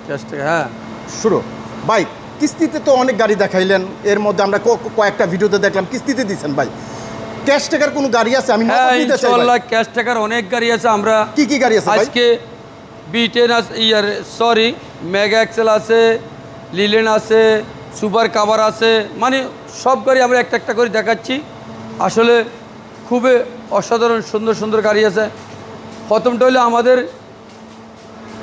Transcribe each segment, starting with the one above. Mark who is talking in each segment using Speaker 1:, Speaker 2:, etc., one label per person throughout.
Speaker 1: Cash টাকা, হ্যাঁ
Speaker 2: শুরু। ভাই কিস্তিতে তো অনেক গাড়ি দেখাইলেন, এর মধ্যে আমরা কয়েকটা ভিডিওতে দেখলাম কিস্তিতে দিচ্ছেন ভাই। ক্যাশ টাকার কোনো গাড়ি আছে? আমি
Speaker 1: হ্যাঁ
Speaker 2: নগদ নিতে চাই ভাই।
Speaker 1: ইনশাআল্লাহ ক্যাশ টাকার অনেক গাড়ি আছে। আমরা
Speaker 2: কি গাড়ি আছে ভাই?
Speaker 1: আজকে B10 আছে, মেগা এক্সেল আছে, লিলেন আছে, সুপার কাভার আছে, মানে সব গাড়ি আমরা একটা একটা করে দেখাচ্ছি। আসলে খুবই অসাধারণ সুন্দর সুন্দর গাড়ি আছে। প্রথমটা হলো আমাদের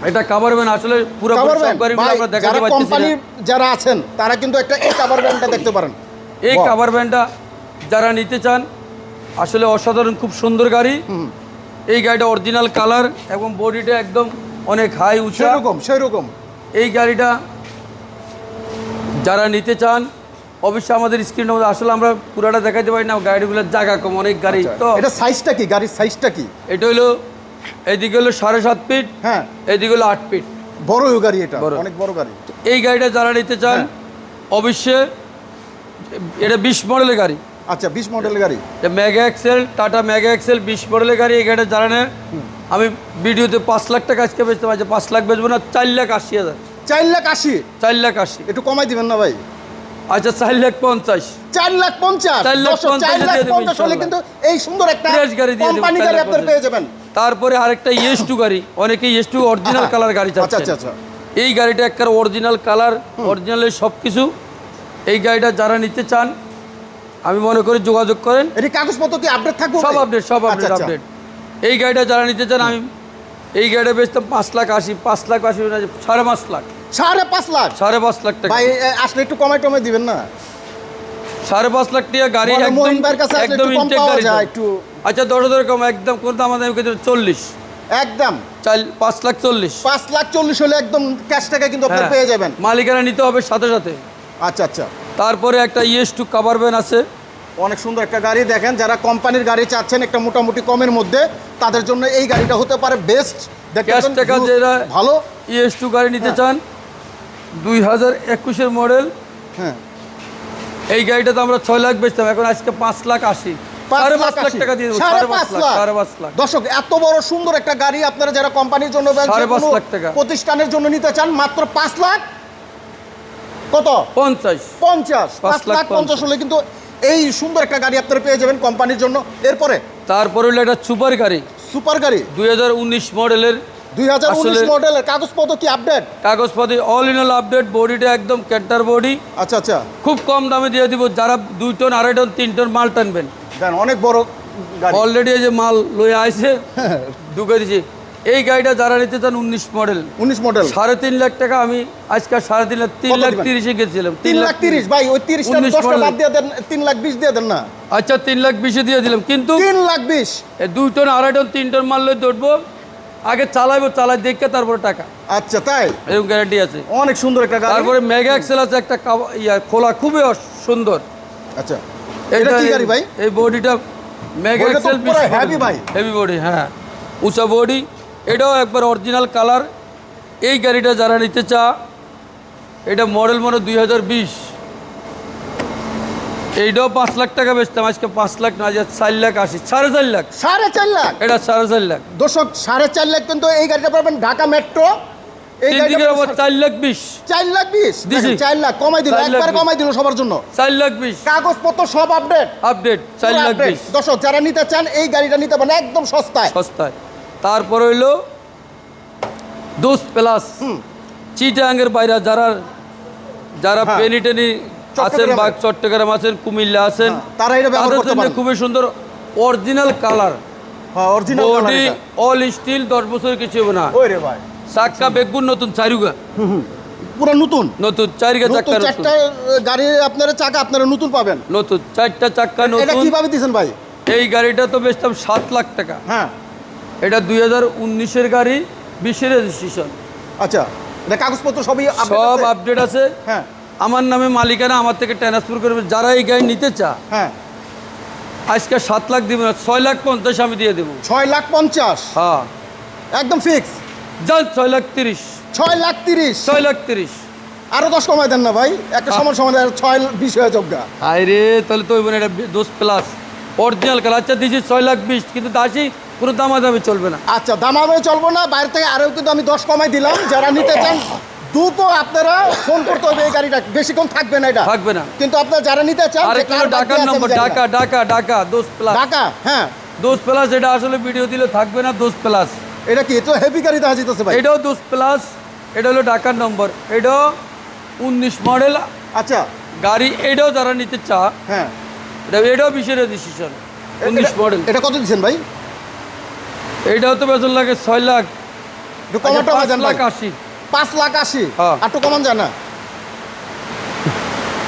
Speaker 1: এটা কাভার ভ্যান। আসলে পুরো সব গাড়িগুলো আমরা দেখাতে পাচ্ছি না।
Speaker 2: কোম্পানির যারা আছেন তারা কিন্তু একটা এই কাভার ভ্যানটা দেখতে পারেন।
Speaker 1: এই কাভার ভ্যানটা যারা নিতে চান আসলে অসাধারণ, খুব সুন্দর গাড়ি। এই গাড়িটা অরিজিনাল কালার এবং বডিটা একদম অনেক হাই উঁচা,
Speaker 2: সেরকম।
Speaker 1: এই গাড়িটা যারা নিতে চান অবশ্যই আমাদের স্ক্রিনের মধ্যে, আসলে আমরা পুরাটা দেখাতে পারি না, গাড়িগুলোর জায়গা কম, অনেক গাড়ি। তো
Speaker 2: এটা সাইজটা কি, গাড়ির সাইজটা কি?
Speaker 1: এটা হলো এদিকে হলো 7.5 ফিট,
Speaker 2: হ্যাঁ
Speaker 1: এদিকে হলো 8 ফিট।
Speaker 2: বড় গাড়ি, এটা অনেক বড় গাড়ি।
Speaker 1: এই গাড়িটা যারা নিতে চান অবশ্যই, এটা 20 মডেলের গাড়ি।
Speaker 2: আচ্ছা 20 মডেলের গাড়ি,
Speaker 1: Mega XL, Tata Mega XL 20 মডেলের গাড়ি। এই গাড়িটা যারা নেয় আমি ভিডিওতে 5 লাখ টাকা আজকে বেচতে পারছি। 5 লাখ বেচবো না, 4,80,000।
Speaker 2: 4,80,000?
Speaker 1: 4,80,000
Speaker 2: একটু কমাই দিবেন না ভাই?
Speaker 1: আচ্ছা 4,50,000।
Speaker 2: 4,50,000? 4,50,000 হলে কিন্তু এই সুন্দর একটা কোম্পানি গাড়ি আপনারা পেয়ে যাবেন।
Speaker 1: তারপরে আরেকটা ES2 গাড়ি, অনেকে ES2 অরিজিনাল কালার গাড়ি চাচ্ছে।
Speaker 2: আচ্ছা আচ্ছা।
Speaker 1: এই গাড়িটা একটা অরিজিনাল কালার, অরিজিনালের সব কিছু। এই গাড়িটা যারা নিতে চান আমি মনে করি যোগাযোগ করেন।
Speaker 2: এর কাগজপত্র কি আপডেট থাকবে?
Speaker 1: সব আপডেট, সব আপডেট। এই গাড়িটা যারা নিতে চান আমি এই গাড়িটা বেচতাম 5,80,000, 5,80,000 না, 5.5 লাখ।
Speaker 2: 5.5 লাখ?
Speaker 1: 5.5 লাখ টাকা
Speaker 2: ভাই আসলে একটু কমাই দিবেন না?
Speaker 1: 5.5 লাখ টাকা গাড়ি একদম ইনটেক গাড়ি। আচ্ছা 10,000 কম একদম করতে আমাদের 40,
Speaker 2: একদম
Speaker 1: 5,40,000।
Speaker 2: 5,40,000 হলে একদম ক্যাশ টাকা কিন্তু আপনি পেয়ে যাবেন।
Speaker 1: মালিকানা নিতে হবে সাথে সাথে।
Speaker 2: আচ্ছা আচ্ছা।
Speaker 1: তারপরে একটা ES2 কাভার ভ্যান আছে,
Speaker 2: অনেক সুন্দর একটা গাড়ি। দেখেন যারা কোম্পানির গাড়ি চাচ্ছেন একটা মোটামুটি কমের মধ্যে, তাদের জন্য এই গাড়িটা হতে পারে বেস্ট।
Speaker 1: ক্যাশ টাকা যারা
Speaker 2: ভালো
Speaker 1: ES2 গাড়ি নিতে চান 2021-এর মডেল,
Speaker 2: হ্যাঁ
Speaker 1: এই গাড়িটা তো আমরা 6 লাখ বেচতাম, এখন আজকে 5,80,000, 5.5 লাখ টাকা দিয়ে দেবো। 5.5 লাখ।
Speaker 2: দর্শক এত বড় সুন্দর একটা গাড়ি আপনারা যারা কোম্পানির জন্য
Speaker 1: 5.5 লাখ টাকা
Speaker 2: প্রতিষ্ঠানের জন্য নিতে চান মাত্র 5 লাখ কত
Speaker 1: 50
Speaker 2: 5,50,000 হলে কিন্তু এই সুন্দর একটা গাড়ি আপনারা পেয়ে যাবেন কোম্পানির জন্য। এরপরে
Speaker 1: তারপরে হলো একটা সুপার গাড়ি, 2019 মডেলের।
Speaker 2: 2019 মডেলের কাগজপত্র কি আপডেট?
Speaker 1: কাগজপত্র অল ইন অল আপডেট, বডিটা একদম ক্যান্টার বডি।
Speaker 2: আচ্ছা আচ্ছা।
Speaker 1: খুব কম দামে দিয়ে দিব যারা 2 টন 2.5 টন 3 টন মাল টানবেন।
Speaker 2: দেন অনেক বড় গাড়ি
Speaker 1: অলরেডি এই যে মাল লয়ে আইছে ঢুকে দিছি। এই গাড়িটা যারা নিতে চান 19 মডেল, 3.5 লাখ টাকা। আমি আজকে 3.5 লাখ 3,30,000 গেছিলাম।
Speaker 2: 3,30,000 ভাই ওই 30টা 10টা বাদ দিয়ে দেন, 3,20,000 দিয়ে দেন না?
Speaker 1: আচ্ছা 3,20,000 দিয়ে দিলাম, কিন্তু
Speaker 2: 3,20,000
Speaker 1: 2 টন 2.5 টন 3 টন মাল লয়ে দৌড়বো, আগে চালাই দেখে তারপরে টাকা।
Speaker 2: আচ্ছা তাই?
Speaker 1: এরকম গ্যারান্টি আছে।
Speaker 2: অনেক সুন্দর একটা গাড়ি।
Speaker 1: তারপরে মেগা এক্সেল আছে একটা খোলা, খুবই সুন্দর।
Speaker 2: আচ্ছা এটা কি গাড়ি ভাই?
Speaker 1: এই বডিটা মেগা এক্সেল
Speaker 2: হেভি ভাই,
Speaker 1: হেভি বডি, হ্যাঁ উঁচা বডি। এটাও একবার অরিজিনাল কালার। এই গাড়িটা যারা নিতে চা, এটা মডেল 2020, এইটাও 5 লাখ টাকা বেচতাম, আজকে 5 লাখ না, 4,80,000, 4.5 লাখ।
Speaker 2: 4.5 লাখ?
Speaker 1: এটা 4.5 লাখ।
Speaker 2: দর্শক 4.5 লাখ কিন্তু এই গাড়িটা পাবেন ঢাকা মেট্রো। এই গাড়িটা
Speaker 1: 4,20,000,
Speaker 2: 4,20,000 দিছি। 4 লাখ কমাই দিল, একবার কমাই দিল সবার জন্য।
Speaker 1: 4,20,000
Speaker 2: কাগজপত্র সব আপডেট।
Speaker 1: 4,20,000।
Speaker 2: দর্শক যারা নিতে চান এই গাড়িটা নিতে পারেন একদম সস্তায়।
Speaker 1: তারপর হইলো দোস্ত প্লাস, চিটাঙ্গের বাইরে যারা পেনি টেনি আছেন বা চট্টগ্রাম আছেন, কুমিল্লা আছেন,
Speaker 2: তারা এটা ব্যবহার করতে পারেন।
Speaker 1: খুবই সুন্দর original colour,
Speaker 2: original
Speaker 1: body all still, 10 বছর কিছু হবে না।
Speaker 2: ওরে ভাই
Speaker 1: চাক্কা বেগুন নতুন, চারুগা
Speaker 2: পুরো নতুন
Speaker 1: 4 চাক্কা,
Speaker 2: 4টা গাড়ি আপনারা চাকা আপনারা নতুন পাবেন,
Speaker 1: নতুন 4টা চাক্কা নতুন।
Speaker 2: এটা কিভাবে দিবেন ভাই?
Speaker 1: এই গাড়িটা তো বেচতাম 7 লাখ টাকা।
Speaker 2: হ্যাঁ
Speaker 1: এটা 2019-এর গাড়ি, 20-এর রেজিস্ট্রেশন।
Speaker 2: আচ্ছা এটা কাগজপত্র সবই
Speaker 1: সব আপডেট আছে।
Speaker 2: হ্যাঁ
Speaker 1: আমার নামে মালিকানা, আমার থেকে ট্রান্সফার করবে। যারা এই গাড়ি নিতে চা,
Speaker 2: হ্যাঁ
Speaker 1: আজকে 7 লাখ দিব না, 6,50,000 আমি দিয়ে দেবো।
Speaker 2: 6,50,000?
Speaker 1: হ্যাঁ
Speaker 2: একদম ফিক্স।
Speaker 1: যান 6,30,000।
Speaker 2: 6,30,000?
Speaker 1: 6,30,000
Speaker 2: আরো 10 কমাই দেন না ভাই, একটা সময় 6,20,000 হয়ে যাবে।
Speaker 1: আরে তাহলে তো এটা দোস্ত প্লাস অরিজিনাল কালার। আচ্ছা দিচ্ছি 6,20,000, কিন্তু দাসি কোনো দামাদামি চলবে না।
Speaker 2: আচ্ছা দামাদামি চলবে না, বাইরে থেকে আরও কিন্তু আমি 10 কমাই দিলাম। যারা নিতে চান দ্রুত আপনারা ফোন করতে হবে, এই গাড়িটা বেশিক্ষণ থাকবে না এটা
Speaker 1: থাকবে না।
Speaker 2: কিন্তু আপনারা যারা নিতে চান
Speaker 1: আর একটা ঢাকার নম্বর, ঢাকা দোষ প্লাস।
Speaker 2: ঢাকা, হ্যাঁ
Speaker 1: দোষ প্লাস, এটা আসলে ভিডিও দিলে থাকবে না, দোষ প্লাস।
Speaker 2: এটা কি তো হেভি গাড়ি দেখা যেতেছে ভাই?
Speaker 1: এটাও দোষ প্লাস, এটা হলো ঢাকার নম্বর, এটাও 19 মডেল
Speaker 2: আচ্ছা,
Speaker 1: গাড়ি। এটাও যারা নিতে চা,
Speaker 2: হ্যাঁ
Speaker 1: এটাও 20 রেজিস্ট্রেশন, 19 মডেল।
Speaker 2: এটা কত দিচ্ছেন ভাই?
Speaker 1: এটাও তো বেতন লাগে 6 লাখ,
Speaker 2: একটু কমাটা
Speaker 1: 5
Speaker 2: বাজান
Speaker 1: লাখ
Speaker 2: ভাই।
Speaker 1: 80,
Speaker 2: 5,80,000,
Speaker 1: হ্যাঁ।
Speaker 2: আর একটু কমান যায় না?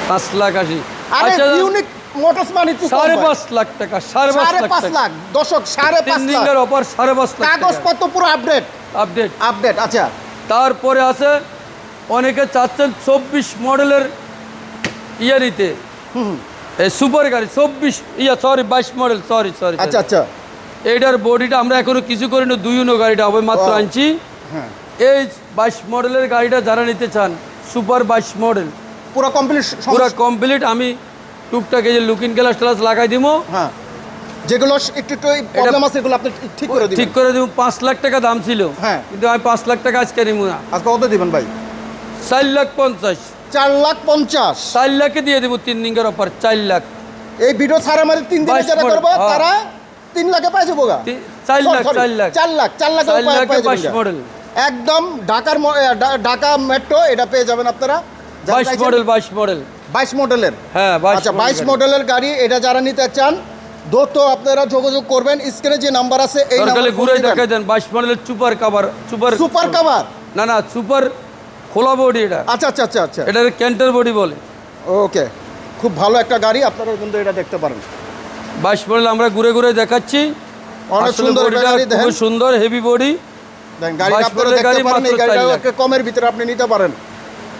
Speaker 1: 5 লাখ 80।
Speaker 2: আরে
Speaker 1: আচ্ছা,
Speaker 2: ইউনিক মোটরস মানে একটু কম ভাই।
Speaker 1: 5.5 লাখ টাকা, 5.5
Speaker 2: 5.5 লাখ, দর্শক 5.5 লাখ,
Speaker 1: লাখ অফার, 5.5 লাখ
Speaker 2: কাগজপত্র পুরো আপডেট
Speaker 1: আপডেট।
Speaker 2: আপডেট। আচ্ছা,
Speaker 1: তারপরে আছে অনেকে চাচ্ছেন 24 মডেলের ইয়ে নিতে,
Speaker 2: হুম,
Speaker 1: এই সুপার গাড়ি 22 মডেল, সরি
Speaker 2: আচ্ছা আচ্ছা,
Speaker 1: এইটার বডিটা আমরা এখনো কিছু করি না, 2 গাড়িটা হবে মাত্র
Speaker 2: Wow.
Speaker 1: আনছি।
Speaker 2: হ্যাঁ
Speaker 1: এই 22 মডেলের গাড়িটা যারা নিতে চান, সুপার 22 মডেল
Speaker 2: পুরো কমপ্লিট,
Speaker 1: পুরো কমপ্লিট, আমি টুকটাক এই যে লুকিং গ্লাস টালাস লাগাই দিব,
Speaker 2: হ্যাঁ যেগুলো একটু একটু প্রবলেম আছে এগুলো আপনি ঠিক করে দিবেন।
Speaker 1: ঠিক করে দিব। 5 লাখ টাকা দাম ছিল,
Speaker 2: হ্যাঁ।
Speaker 1: কিন্তু আমি 5 লাখ টাকা আজকে নিব না,
Speaker 2: আজকে কত দিবেন ভাই?
Speaker 1: 4,50,000,
Speaker 2: 4,50,000।
Speaker 1: 4 লাখে দিয়ে দেবো 3 দিনের অফার, 4 লাখ।
Speaker 2: এই ভিডিও ছাড়া মানে 3 দিনে
Speaker 1: 22
Speaker 2: যারা
Speaker 1: মডেল,
Speaker 2: করবো
Speaker 1: হ্যাঁ।
Speaker 2: তারা 3 লাখে পাই যাবো গা।
Speaker 1: 4 লাখ,
Speaker 2: 4 লাখ 4 লাখ
Speaker 1: 4 লাখে
Speaker 2: পাই
Speaker 1: 22
Speaker 2: যাবেন
Speaker 1: মডেল,
Speaker 2: একদম ঢাকা মেট্রো এটা পেয়ে যাবেন আপনারা।
Speaker 1: 22 মডেল, 22 মডেল,
Speaker 2: 22 মডেলের,
Speaker 1: হ্যাঁ 22
Speaker 2: আচ্ছা 22 মডেলের গাড়ি এটা যারা নিতে চান দ্রুত আপনারা যোগাযোগ করবেন, স্ক্রিনে যে নাম্বার আছে এই
Speaker 1: দরকারে
Speaker 2: নাম্বারে
Speaker 1: ঘুরে দেখা দেন। 22 মডেলের সুপার কভার,
Speaker 2: সুপার কভার,
Speaker 1: না সুপার খোলা বডি, এটা
Speaker 2: আচ্ছা আচ্ছা আচ্ছা আচ্ছা,
Speaker 1: এটার ক্যান্টার বডি বলে।
Speaker 2: ওকে, খুব ভালো একটা গাড়ি, আপনারা কিন্তু এটা দেখতে পারেন।
Speaker 1: 22 মডেল আমরা ঘুরে ঘুরে দেখাচ্ছি,
Speaker 2: অনেক
Speaker 1: আসলে
Speaker 2: সুন্দর
Speaker 1: বডিটা
Speaker 2: গাড়ি, দেখেন
Speaker 1: খুব সুন্দর, হেভি বডি।
Speaker 2: দেখেন গাড়িটা
Speaker 1: 22
Speaker 2: আপনারা
Speaker 1: মডেলের
Speaker 2: দেখতে
Speaker 1: গাড়ি
Speaker 2: পারেন, এই
Speaker 1: মাত্র
Speaker 2: গাড়িটা
Speaker 1: 4 লাখ।
Speaker 2: একটা কমের ভিতরে আপনি নিতে পারেন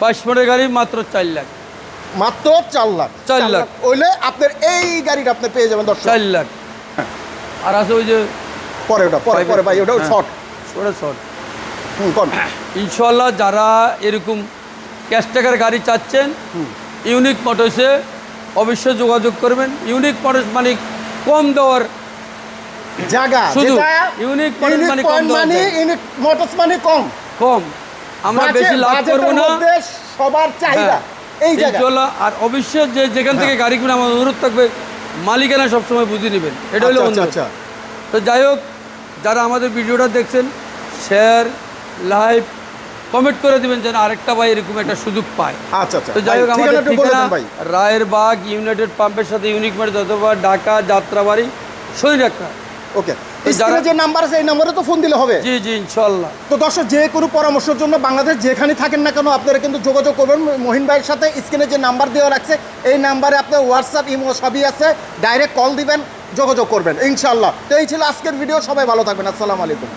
Speaker 1: 22 মডেলের গাড়ি মাত্র 4 লাখ,
Speaker 2: মাত্র 4 লাখ।
Speaker 1: 4 লাখ
Speaker 2: হইলে আপনার এই গাড়িটা আপনি পেয়ে যাবেন দর্শক।
Speaker 1: 4 লাখ। আর আছে ওই যে
Speaker 2: পরে ওটা পরে ভাই, ওটা
Speaker 1: হ্যাঁ।
Speaker 2: শর্ট।
Speaker 1: ওটা শর্ট।
Speaker 2: কোন
Speaker 1: ইনশাল্লাহ যারা এরকম ক্যাশ টাকার গাড়ি চাচ্ছেন, ইউনিক মোটরসে অবশ্যই যোগাযোগ করবেন। ইউনিক মোটরস মানে কম দেওয়ার
Speaker 2: জায়গা,
Speaker 1: শুধু
Speaker 2: যেটা
Speaker 1: ইউনিক মোটরস মানে কম দেওয়ার
Speaker 2: মানে
Speaker 1: জায়গা।
Speaker 2: ইউনিক মোটরস মানে কম,
Speaker 1: আমরা বেশি লাভ করবো
Speaker 2: বাজেটের
Speaker 1: না,
Speaker 2: মধ্যে সবার চাহিদা এই জায়গা।
Speaker 1: ইনশাল্লাহ। আর অবশ্যই যেখান থেকে গাড়ি কিনে আমার অনুরোধ থাকবে, মালিকানা সবসময় বুঝে নেবেন, এটা হলো
Speaker 2: আচ্ছা
Speaker 1: অনুরোধ।
Speaker 2: আচ্ছা,
Speaker 1: তো যাই হোক, যারা আমাদের ভিডিওটা দেখছেন, শেয়ার, লাইভ, কমেন্ট করে দিবেন যেন আরেকটা ভাই এরকম একটা সুযোগ পায়।
Speaker 2: আচ্ছা আচ্ছা,
Speaker 1: তো যাই হোক, আমাদের
Speaker 2: ঠিকানাটা বলে
Speaker 1: ঠিকানা
Speaker 2: দেন ভাই।
Speaker 1: রায়েরবাগ ইউনাইটেড পাম্পের সাথে ইউনিক মোটরস, অথবা ঢাকা যাত্রাবাড়ি শরীরাক্কা।
Speaker 2: ওকে,
Speaker 1: তো
Speaker 2: স্ক্রিনে যে নাম্বার আছে এই নম্বরে তো ফোন দিলে হবে।
Speaker 1: জি ইনশাল্লাহ।
Speaker 2: তো দর্শক, যে কোনো পরামর্শের জন্য বাংলাদেশ যেখানে থাকেন না কেন আপনারা কিন্তু যোগাযোগ করবেন মহিন ভাইয়ের সাথে। স্ক্রিনে যে নাম্বার দেওয়া রাখছে এই নাম্বারে আপনার হোয়াটসঅ্যাপ, ইমো সবই আছে, ডাইরেক্ট কল দিবেন, যোগাযোগ করবেন ইনশাল্লাহ। তো এই ছিল আজকের ভিডিও, সবাই ভালো থাকবেন, আসসালামু আলাইকুম।